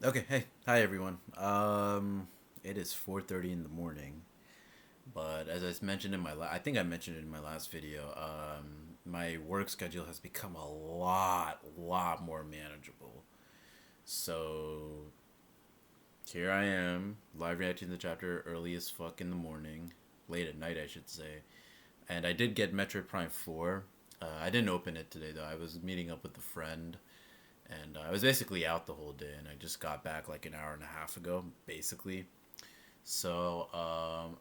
Okay, hey, hi everyone. It is 4:30 in the morning, but as I mentioned in I think I mentioned it in my last video. My work schedule has become a lot more manageable. So here I am, live reacting to the chapter early as fuck in the morning, late at night, I should say. And I did get Metroid Prime 4. I didn't open it today though. I was meeting up with a friend and I was basically out the whole day and I just got back like an hour and a half ago, basically. So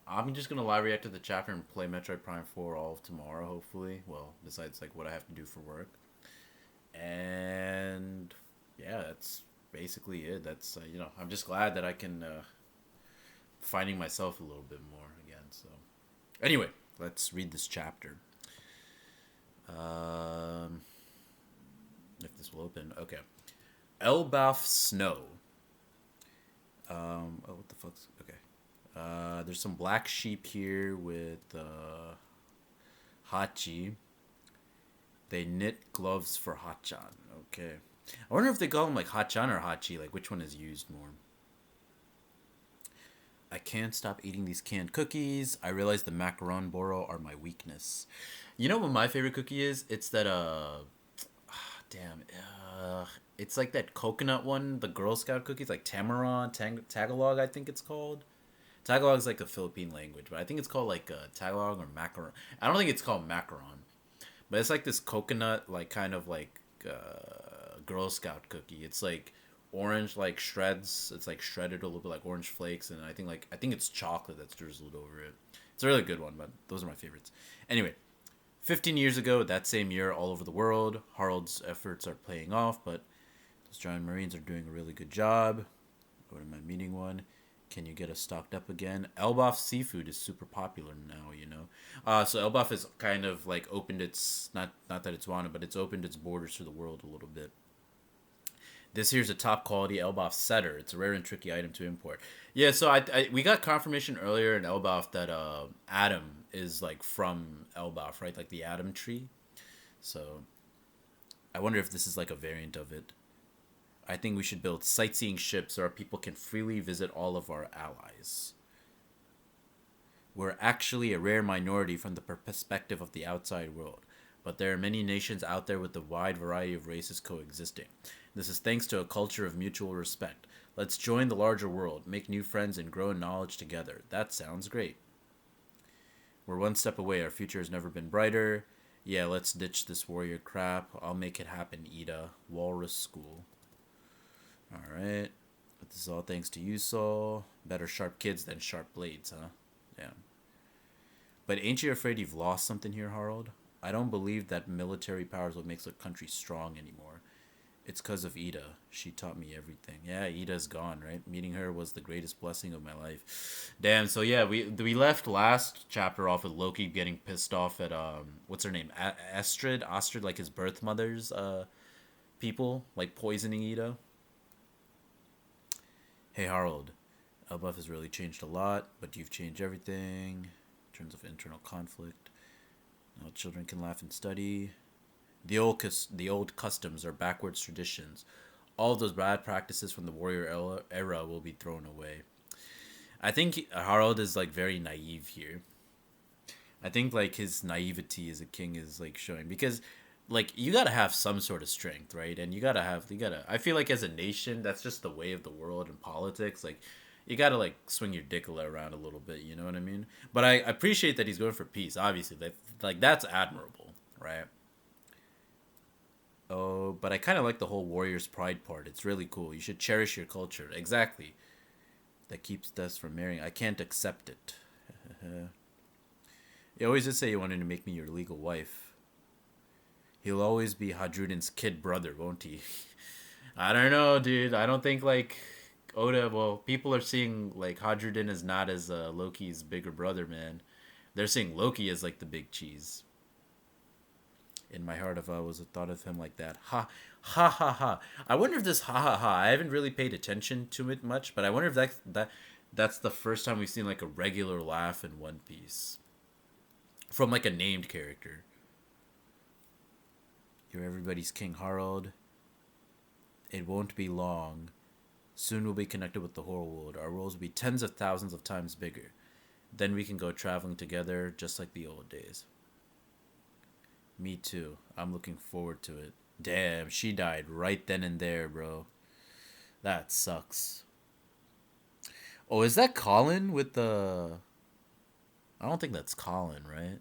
I'm just gonna live react to the chapter and play Metroid Prime 4 all of tomorrow, hopefully. Well, besides like what I have to do for work, and yeah, that's basically it. That's I'm just glad that I can finding myself a little bit more again. So anyway, let's read this chapter. Um, if this will open, okay. Elbaf Snow. Oh, what the fuck's okay? There's some black sheep here with Hachi. They knit gloves for Hachan. Okay. I wonder if they call them like Hachan or Hachi. Like which one is used more? I can't stop eating these canned cookies. I realize the macaron boro are my weakness. You know what my favorite cookie is? It's that damn it's like that coconut one, the Girl Scout cookies, like Tagalog, I think it's called. Tagalog is like a Philippine language, but I think it's called like Tagalog or macaron. I don't think it's called macaron, but it's like this coconut, like kind of like Girl Scout cookie. It's like orange, like shreds. It's like shredded a little bit, like orange flakes, and I think it's chocolate that's drizzled over it. It's a really good one, but those are my favorites. Anyway, 15 years ago, that same year, all over the world, Harold's efforts are paying off, but those giant marines are doing a really good job. Go to my meeting one. Can you get us stocked up again? Elbaf seafood is super popular now, you know. So Elbaf has kind of like opened its not that it's wanted, but it's opened its borders to the world a little bit. This here's a top quality Elbaf setter. It's a rare and tricky item to import. Yeah, so we got confirmation earlier in Elbaf that Adam is like from Elbaf, right? Like the Adam tree. So I wonder if this is like a variant of it. I think we should build sightseeing ships so our people can freely visit all of our allies. We're actually a rare minority from the perspective of the outside world, but there are many nations out there with a wide variety of races coexisting. This is thanks to a culture of mutual respect. Let's join the larger world, make new friends, and grow in knowledge together. That sounds great. We're one step away. Our future has never been brighter. Yeah, let's ditch this warrior crap. I'll make it happen, Ida. Walrus School. Alright. This is all thanks to you, Saul. Better sharp kids than sharp blades, huh? Yeah. But ain't you afraid you've lost something here, Harold? I don't believe that military power is what makes a country strong anymore. It's because of Ida. She taught me everything. Yeah, Ida's gone, right? Meeting her was the greatest blessing of my life. Damn. So yeah, we left last chapter off with Loki getting pissed off at what's her name? Astrid, like his birth mother's people, like poisoning Ida. Hey Harold, Elbaf has really changed a lot, but you've changed everything in terms of internal conflict. Now children can laugh and study. The old customs are backwards traditions. All of those bad practices from the era will be thrown away. I think Harold is like very naive here. I think like his naivety as a king is like showing because like you gotta have some sort of strength, right? And you gotta. I feel like as a nation, that's just the way of the world and politics. Like you gotta like swing your dick around a little bit. You know what I mean? But I appreciate that he's going for peace. Obviously, like that's admirable, right? Oh, but I kind of like the whole warrior's pride part. It's really cool. You should cherish your culture. Exactly. That keeps us from marrying. I can't accept it. You always did say you wanted to make me your legal wife. He'll always be Hadrudin's kid brother, won't he? I don't know, dude. I don't think like Oda. Well, people are seeing like Hadrudin is not as Loki's bigger brother, man. They're seeing Loki as like the big cheese. In my heart, if I was thought of him like that, ha ha ha ha. I wonder if this ha ha ha. I haven't really paid attention to it much, but I wonder if that's the first time we've seen like a regular laugh in One Piece from like a named character. You're everybody's King Harold. It won't be long. Soon we'll be connected with the whole world. Our worlds will be tens of thousands of times bigger. Then we can go traveling together just like the old days. Me too. I'm looking forward to it. Damn, she died right then and there, bro. That sucks. Oh, is that Colin with the? I don't think that's Colin, right?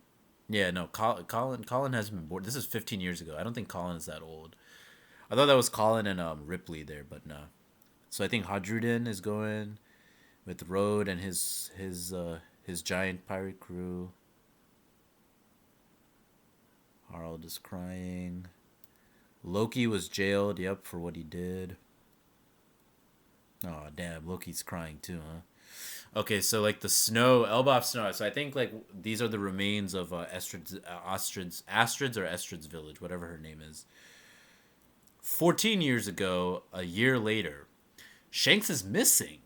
Yeah, no. Colin has been born. This is 15 years ago. I don't think Colin is that old. I thought that was Colin and Ripley there, but no. So I think Hadrudin is going with Road and his giant pirate crew. Harald is crying. Loki was jailed, yep, for what he did. Oh damn, Loki's crying too, huh? Okay, so like the snow, Elbaf snow. So I think like these are the remains of Astrid's or Estrid's village, whatever her name is. 14 years ago, a year later, Shanks is missing.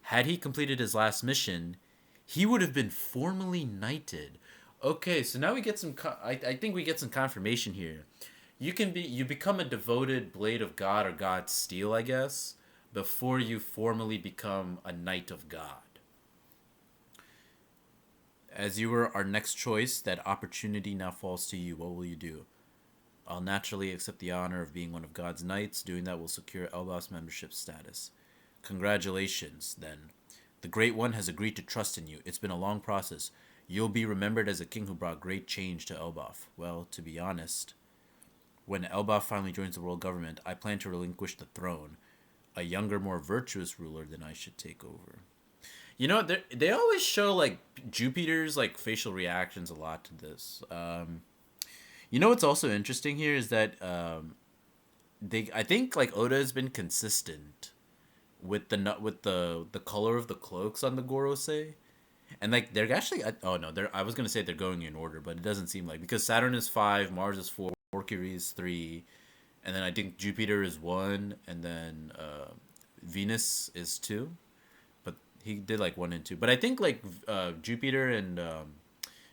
Had he completed his last mission, he would have been formally knighted. Okay, so now we get some. I think we get some confirmation here. You become a devoted blade of God or God's steel, I guess, before you formally become a knight of God. As you were our next choice, that opportunity now falls to you. What will you do? I'll naturally accept the honor of being one of God's knights. Doing that will secure Elbaf's membership status. Congratulations, then. The Great One has agreed to trust in you. It's been a long process. You'll be remembered as a king who brought great change to Elbaf. Well, to be honest, when Elbaf finally joins the world government, I plan to relinquish the throne. A younger, more virtuous ruler than I should take over. You know, they always show like Jupiter's like facial reactions a lot to this. You know what's also interesting here is that I think like Oda has been consistent with the color of the cloaks on the Gorosei. And like they're actually oh no, they're I was gonna say they're going in order, but it doesn't seem like, because Saturn is 5, Mars is 4, Mercury is 3, and then I think Jupiter is 1, and then Venus is 2. But he did like 1 and 2. But I think like Jupiter and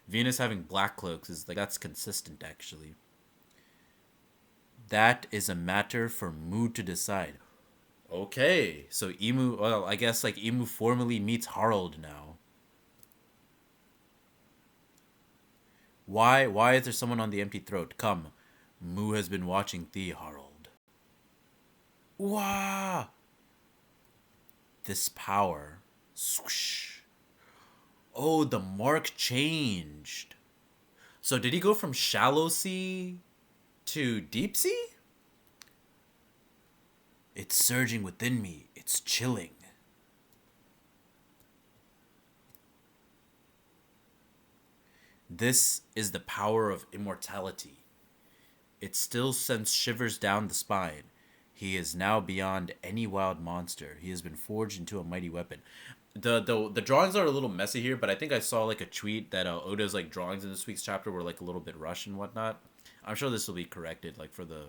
Venus having black cloaks is like that's consistent actually. That is a matter for Mu to decide. Okay, so Imu. Well, I guess like Imu formally meets Harald now. Why? Why is there someone on the empty throat? Come, Mu has been watching thee, Harald. Wah! This power. Swoosh. Oh, the mark changed. So did he go from shallow sea to deep sea? It's surging within me. It's chilling. This is the power of immortality. It still sends shivers down the spine. He is now beyond any wild monster. He has been forged into a mighty weapon. The drawings are a little messy here, but I think I saw like a tweet that Oda's like drawings in this week's chapter were like a little bit rushed and whatnot. I'm sure this will be corrected like for the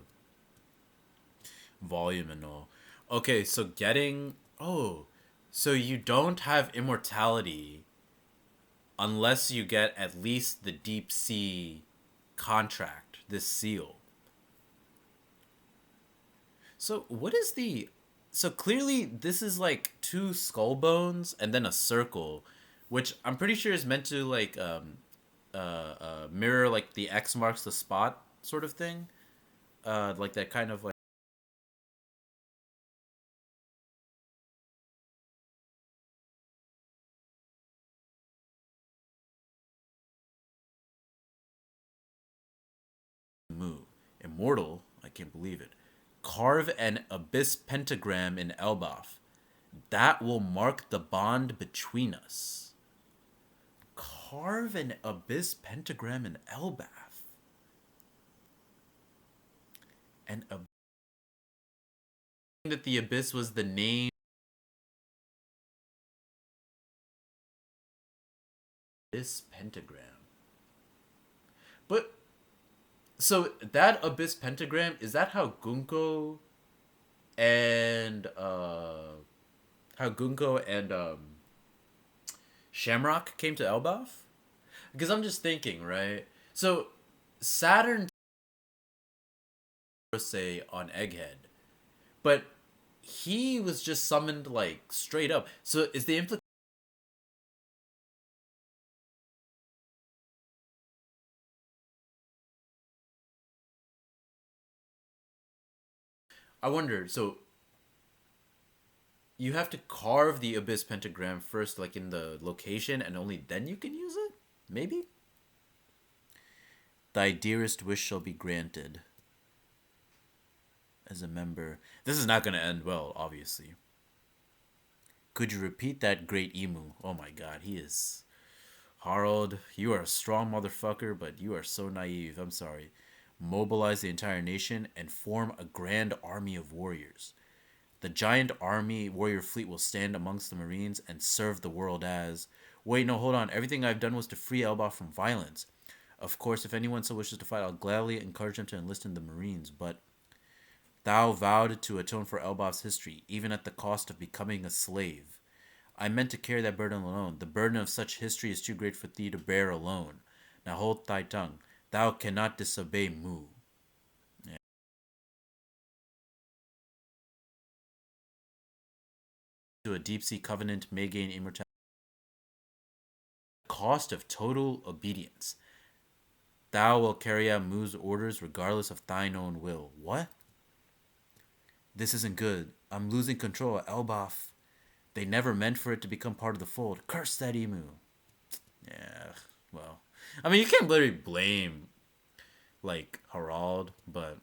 volume and all. Okay, so getting so you don't have immortality unless you get at least the deep sea contract, this seal. So what is the so clearly this is like two skull bones and then a circle, which I'm pretty sure is meant to like mirror like the X marks the spot sort of thing. Like that kind of like move. Immortal, I can't believe it. Carve an abyss pentagram in Elbaf. That will mark the bond between us. Carve an abyss pentagram in Elbaf. And that the abyss was the name of this pentagram. But so that abyss pentagram, is that and how Gunko and Shamrock came to Elbaf? Because I'm just thinking, right? So Saturn say on Egghead, but he was just summoned like straight up. So is the implication? I wonder. So you have to carve the abyss pentagram first, like in the location, and only then you can use it. Maybe. Thy dearest wish shall be granted. As a member, this is not going to end well, obviously. Could you repeat that great emu? Oh my god, he is. Harold, you are a strong motherfucker, but you are so naive. I'm sorry. Mobilize the entire nation and form a grand army of warriors. The giant army warrior fleet will stand amongst the marines and serve the world as. Wait, no, hold on. Everything I've done was to free Elbaf from violence. Of course, if anyone so wishes to fight, I'll gladly encourage him to enlist in the marines, but thou vowed to atone for Elbaf's history, even at the cost of becoming a slave. I meant to carry that burden alone. The burden of such history is too great for thee to bear alone. Now hold thy tongue. Thou cannot disobey Mu. Yeah. To a deep sea covenant may gain immortality. Cost of total obedience. Thou wilt carry out Mu's orders regardless of thine own will. What? This isn't good. I'm losing control of Elbaf. They never meant for it to become part of the fold. Curse that emu. Yeah, well. I mean, you can't literally blame, like, Harald, but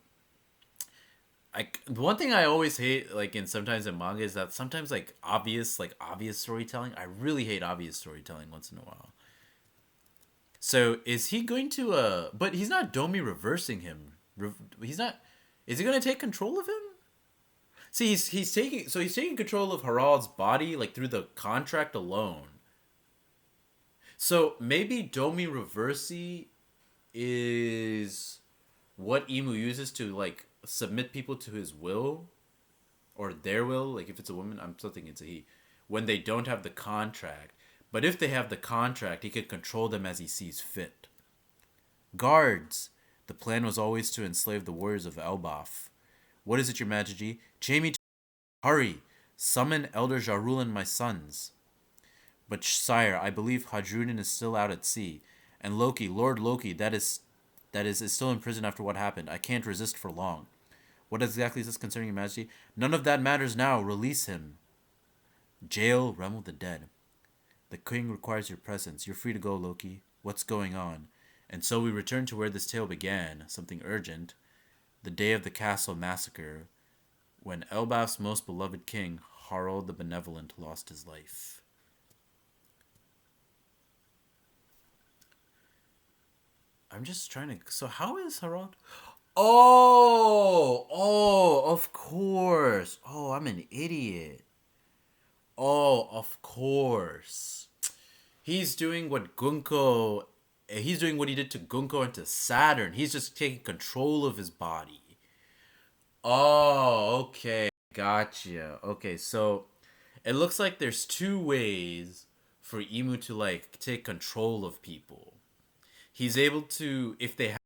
the one thing I always hate, like, in sometimes in manga, is that sometimes, like, obvious storytelling. I really hate obvious storytelling once in a while. So, is he going to, but he's not Domi reversing him. He's not, is he going to take control of him? See, he's taking control of Harald's body like through the contract alone. So maybe Domi Reversi is what Emu uses to like submit people to his will or their will. Like if it's a woman, I'm still thinking it's a he. When they don't have the contract, but if they have the contract, he could control them as he sees fit. Guards. The plan was always to enslave the warriors of Elbaf. What is it, your majesty? Jamie, hurry! Summon Elder Jarul and my sons. But sire, I believe Hadrunin is still out at sea, and Loki, Lord Loki, is still in prison after what happened. I can't resist for long. What exactly is this concerning your majesty? None of that matters now. Release him. Jail Remel the dead. The king requires your presence. You're free to go, Loki. What's going on? And so we return to where this tale began, something urgent. The day of the castle massacre, when Elbaf's most beloved king, Harald the Benevolent, lost his life. I'm just trying to. So, how is Harald? Of course. Oh, I'm an idiot. Oh, of course. He's doing what Gunko. He's doing what he did to Gunko and to Saturn. He's just taking control of his body. Oh, okay. Gotcha. Okay, so it looks like there's two ways for Emu to like take control of people. He's able to, if they have,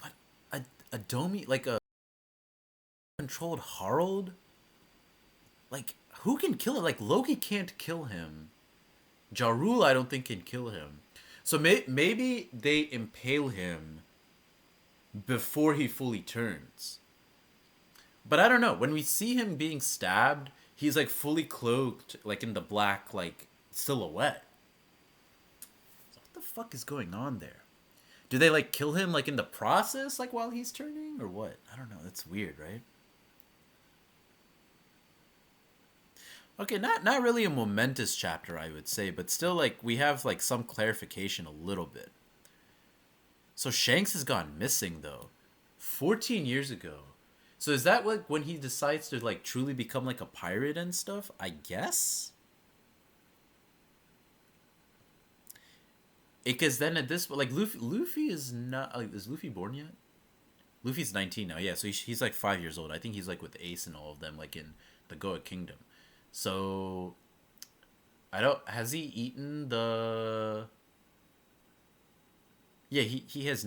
but a Domi, like a controlled Harold? Like, who can kill him? Like, Loki can't kill him. Ja Rule, I don't think, can kill him. So maybe they impale him before he fully turns. But I don't know. When we see him being stabbed, he's like fully cloaked, like in the black, like silhouette. So what the fuck is going on there? Do they like kill him like in the process, like while he's turning, or what? I don't know. That's weird, right? Okay, not really a momentous chapter, I would say, but still like we have like some clarification a little bit. So Shanks has gone missing though, 14 years ago. So is that like when he decides to like truly become like a pirate and stuff? I guess. Because then at this like Luffy is not like is Luffy born yet? Luffy's 19 now. Yeah, so he's like 5 years old. I think he's like with Ace and all of them, like in the Goa Kingdom. So I don't. Has he eaten the? Yeah, he has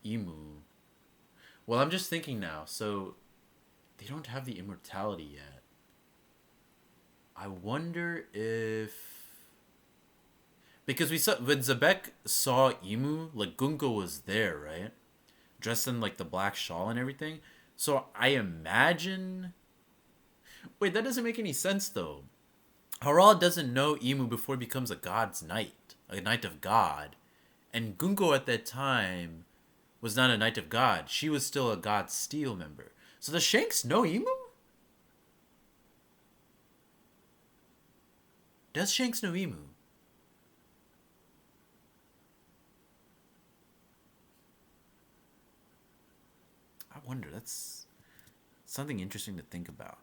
Emu. Well, I'm just thinking now. So they don't have the immortality yet. I wonder if because we saw when Zebek saw Emu, like Gunko was there, right? Dressed in like the black shawl and everything. So I imagine. Wait, that doesn't make any sense though. Harald doesn't know Emu before he becomes a god's knight, a knight of God. And Gunko at that time was not a knight of God. She was still a God Steel member. So does Shanks know Emu? Does Shanks know Emu? I wonder. That's something interesting to think about.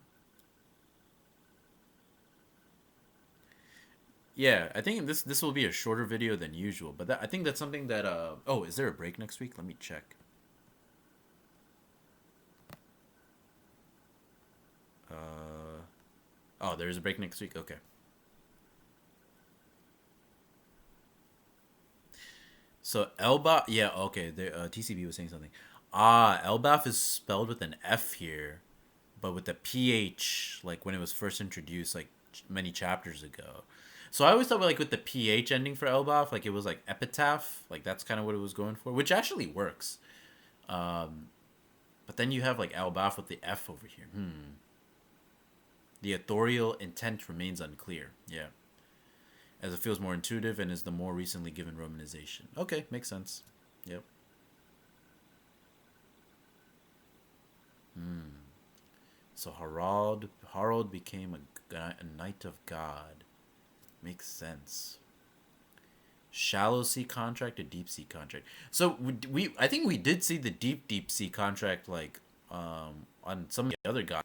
Yeah, I think this will be a shorter video than usual, but I think that's something that oh, is there a break next week? Let me check. Uh oh, there's a break next week. Okay. So Elbaf, yeah, okay. The TCB was saying something. Ah, Elbaf is spelled with an F here, but with a PH, like when it was first introduced, like many chapters ago. So I always thought like with the PH ending for Elbaf, like it was like epitaph, like that's kind of what it was going for, which actually works. But then you have like Elbaf with the F over here. The authorial intent remains unclear. Yeah, as it feels more intuitive and is the more recently given romanization. Okay, makes sense. Yep. So Harald became a knight of God. Makes sense. Shallow sea contract, a deep sea contract. So we I think we did see the deep sea contract like on some of the other guys.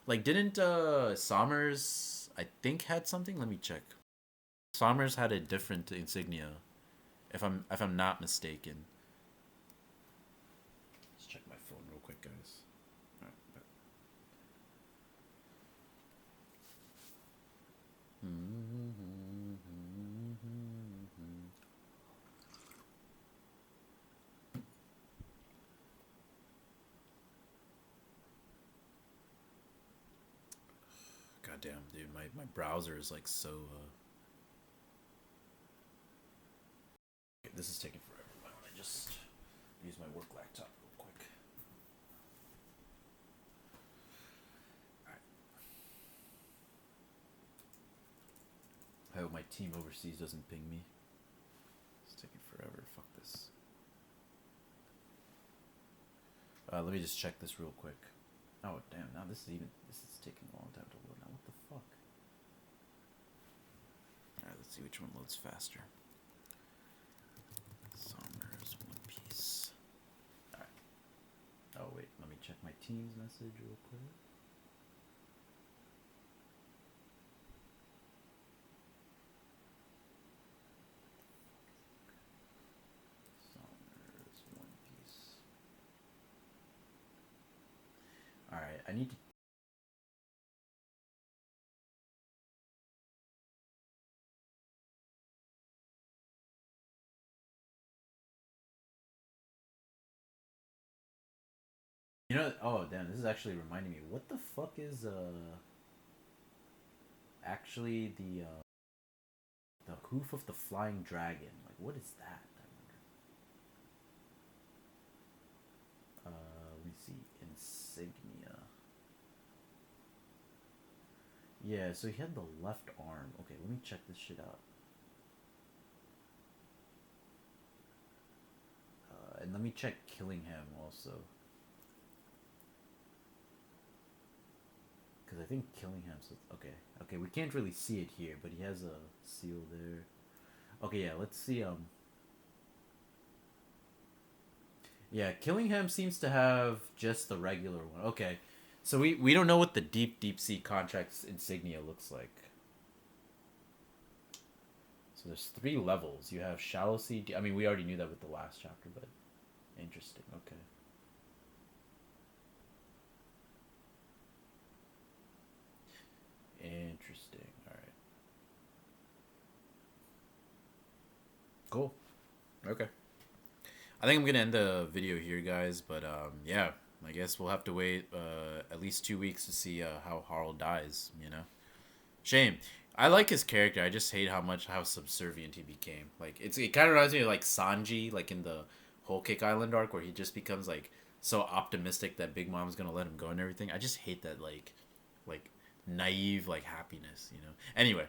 Like didn't Sommers I think had something? Let me check. Sommers had a different insignia if I'm not mistaken. Let's check my phone real quick, guys. All right. God damn, dude, my browser is like so okay, this is taking forever. Why don't I just use my work laptop real quick? Alright. I hope my team overseas doesn't ping me. It's taking forever. Fuck this. Let me just check this real quick. Oh damn! Now this is taking a long time to load. Now what the fuck? All right, let's see which one loads faster. Summers One Piece. All right. Oh wait, let me check my team's message real quick. Summers One Piece. I need to. You know, oh damn, this is actually reminding me. What the fuck is actually the hoof of the flying dragon? Like, what is that? I wonder. Let me see. Insignia. Yeah, so he had the left arm. Okay, let me check this shit out. And let me check Killingham also. Because I think Killingham's. Okay, okay, we can't really see it here, but he has a seal there. Okay, yeah, let's see. Yeah, Killingham seems to have just the regular one. Okay, so we don't know what the deep sea contracts insignia looks like. So there's three levels. You have shallow sea. I mean, we already knew that with the last chapter, but interesting. Okay. Interesting. All right. Cool. Okay. I think I'm gonna end the video here, guys. But yeah, I guess we'll have to wait at least 2 weeks to see how Harl dies. You know, shame. I like his character. I just hate how subservient he became. Like it kind of reminds me of like Sanji, like in the Whole Cake Island arc, where he just becomes like so optimistic that Big Mom's gonna let him go and everything. I just hate that like naive like happiness. You know. Anyway,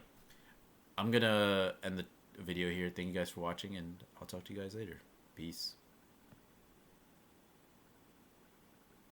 I'm gonna end the video here. Thank you guys for watching, and I'll talk to you guys later. Peace.